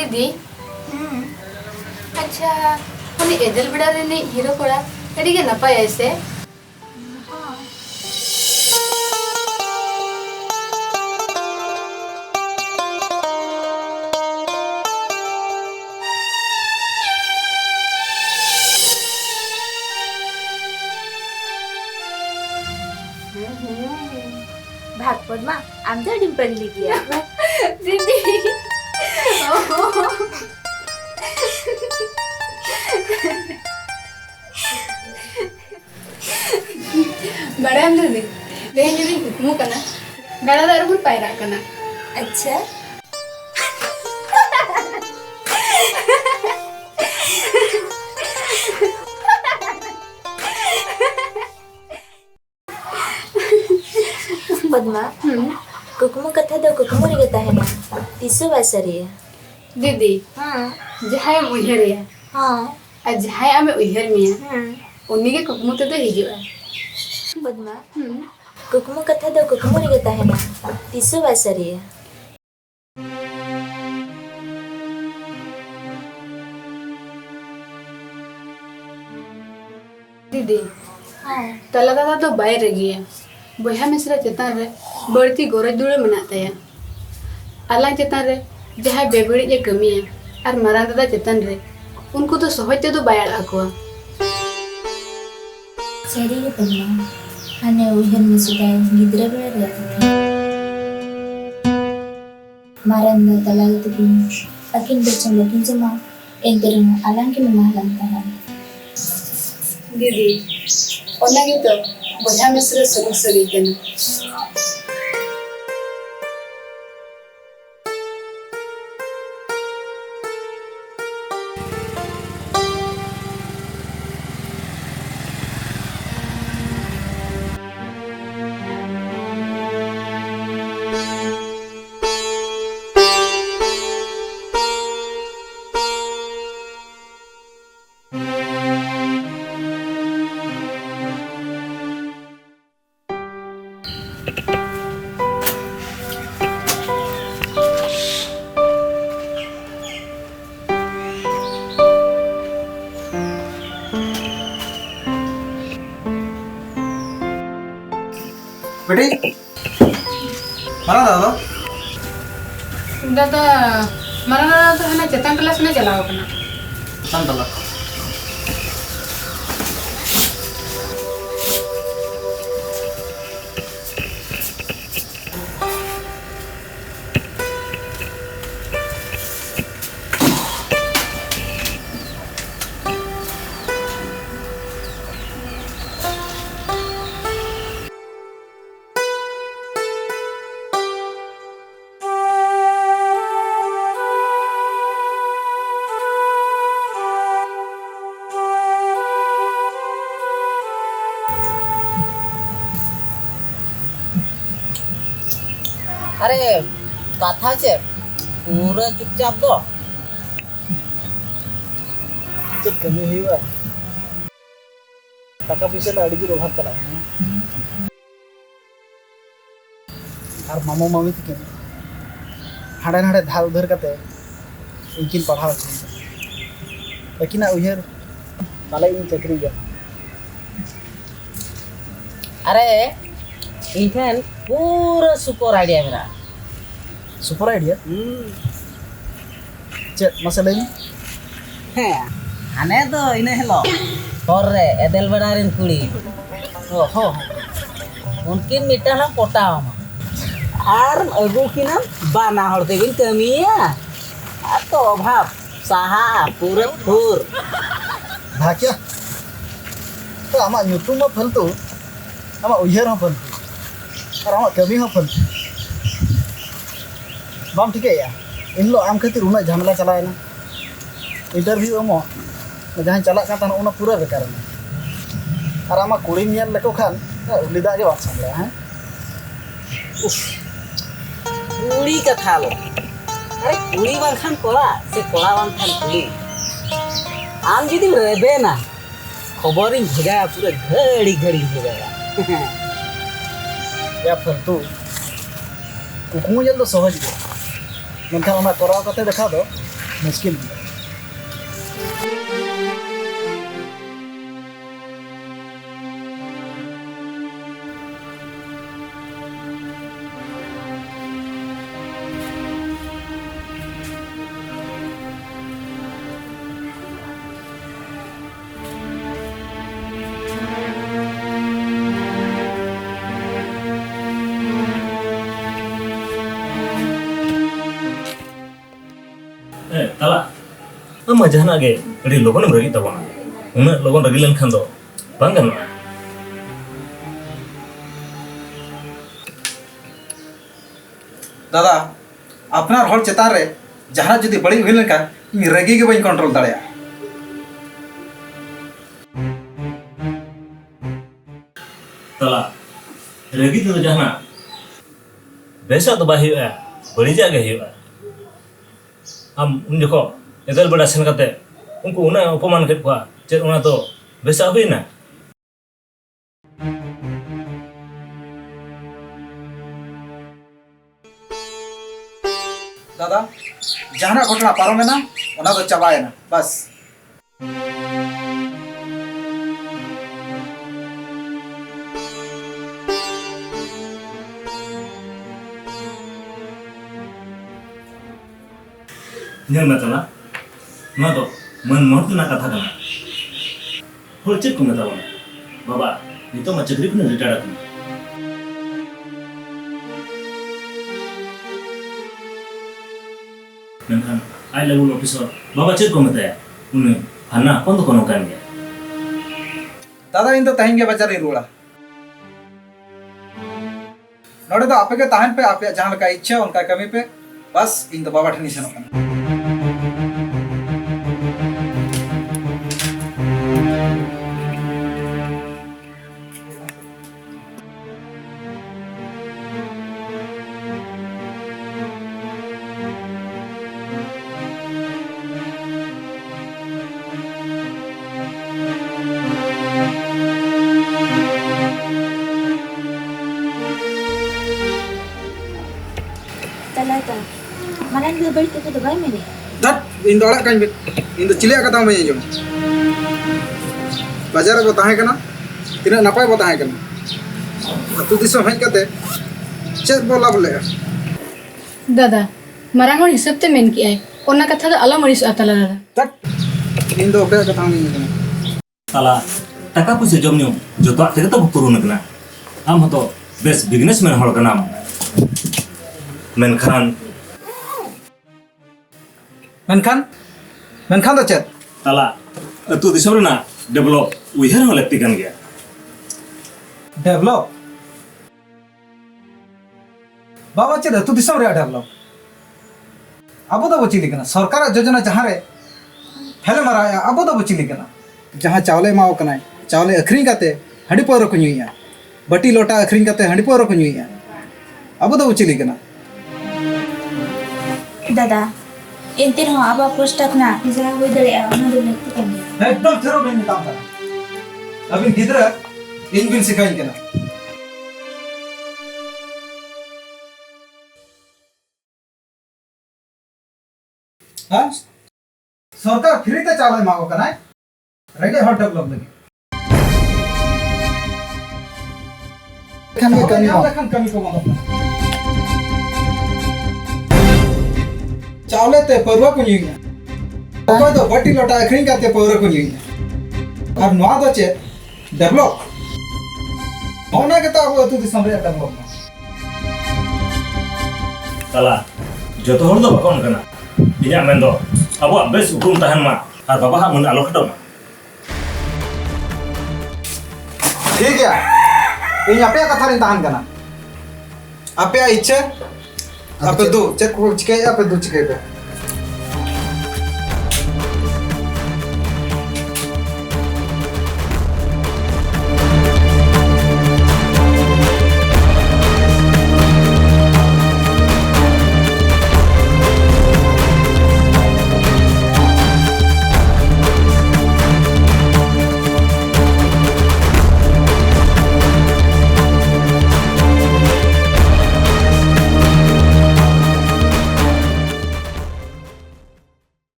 दीदी अच्छा उन्हें एदल बड़ा रहने हीरो कोड़ा अड़ी के नपाय ऐसे भागपत मा आमच्या डिंपल गया दीदी बड़ा हम दीदी देख दीदी कुकमु कना गड़ा दार बुन पायरा कना अच्छा पद्मा कुकुम कथा दो कुकुम रे गता है ना तीसो वासरी दीदी हां जहाय उहर या हां आ जहाय आमे उहर मिया उन्हीं के कुकमु ते तो हिजुआ पद्मा कुकुम कथा दो कुकुम रे गता है ना तीसो वासरी दीदी हां तला दादा तो बाहर गया बहा मिश्रा चेतान रे बढ़ती गोरज दुड़े मना तया आला चेतान रे जहां बेबड़ी जे कमिया और मारा दादा चेतान रे उनको तो सहज ते तो बायाड़ आकोआ सरी रे पद्मा हने उहन मुसुदाय गिद्रा बेड़ा रहती मारन तला तो अकिन बच्चन लकिन जमा एंतरन आलांग के मना लगता है दीदी ओना के तो बहा मिश्रा सब सरी केना बेटी मारा दादा दादा मारा दादा तो हना चेतन क्लास में चलाओ कना संतला अरे कथा चे पूरा चुपचाप दो चेक कमी हुआ टाका पैसा ला अड़ी जोर अभाव चला और मामो मामी तकिन हाड़े नाड़े धार उधर करते उनकिन पढ़ाओ लेकिन उहर माले इन चक्री गया अरे इथेन पूरा सुपर आइडिया मेरा सुपर आइडिया चेक मसले हैं हाने तो इने हेलो और रे एदेल बड़ा रिन कुड़ी ओहो उनकिन मिटा हम पटाओ आर अगु किना बाना हर देबिन कमिया आ तो अभाव साहा पूरा फुर भाग्य तो आमा ᱧᱩᱛᱩᱢ मा फालतू आमा उहर हाँ फालतू और आमा कमी हाँ फालतू बाम ठीक है या इन लो आम खातिर उना झमेला चलाएना इंटरव्यू एमो जहाँ चला का तान उना पूरा बेकार और आमा कुड़ी नियल लेको खान उलिदा के बात सामला हैं कुड़ी कथा लो अरे कुड़ी बांखान कोड़ा से कोड़ा बांखान कुड़ी आम जुदी रेबे ना खबर इन भेजा पूरा घड़ी घड़ी भेजा या फालतू कुकुम जल तो सहज गया मनखान ओना कराव कते देखा दो मुश्किल गया। Tala, ama jahana ge adi logon ragi tabona. Una logon ragi len khan do bang ganoa. दादा अपना हर चेतान रे जहाँ जुदी बड़ी हुई लेका इन रेगी के बई control दाड़े Tala, ragi tu jahana besok tu bahi ya, beri jaga hiu. Am unjoko edel beda sen kate unku una opoman ket kwa chet una to besok hui na. दादा जहाँ घटना पारमे ना ओना तो चाबाए ना बस Nyal na tala, na to man mohtu na katha kana. Hol chet ko meta bona. Baba, nito ma chakri kun retire akna. Menkhan ai level officer baba chet ko meta ya. Une hana kon to kono kan gaya. दादा इन तो तहन के बचारी रोड़ा नोड़े तो आपे के तहन पे आपे जहाँ का इच्छा उनका कमी पे बस इन तो बाबा ठनी सनो कना Talaga. Marang dia balik ke Dubai mana? दट इन दो अड़क काइन इन तो चिलिया कथा में जो बाजार को ताहे कना तिना नपाय को ताहे कना अतु दिसम हज कते चेक बोला बोले दादा marang hor hisab te men ki ai onna katha do ala maris atala dada दट इन दो बे कथा में जो Tala, taka puisi jom niu joto ak tege to purun kana. Am hoto best businessman hol kana. Menkhan मेनखान तो check Tala, tu disam rena develop uiher hol ekti kan gaya. Develop बाबा check अतु दिसम रे develop अब तो बचिली कना सरकार योजना जहाँ रे हेले मारा अब तो बचिली कना जहाँ चावले माओ कना चावले अखरिंग काते हंडी पौर को नुइया बटी लोटा अखरिंग काते हंडी पौर को नुइया अब तो बचिली कना Dada. Intir ho aba postak na izra hui dare ana do lekti kan. एकदम थरो में काम करा अभी गिदरा इन बिन सिखाइन कना हां सरकार फ्री ते चावले माओ कना रेगे हॉट डेवलप लगे खान कमी को मतलब चावले ते परवा को नुइया ओको तो बटी लोटा अखरिंग काते परवा को नुइया और नवा दो चे डेवलप होना के तो अब तू दिसम रे develop Tala, joto hor do bakon kana. Inya men do abo bes hukum tahan ma ar baba ha mun alo khato ma. ठीक है इन आपे कथा रिन ताहन कना आपे इच्छा आपे दो चेक को चिके आपे दो चिके पे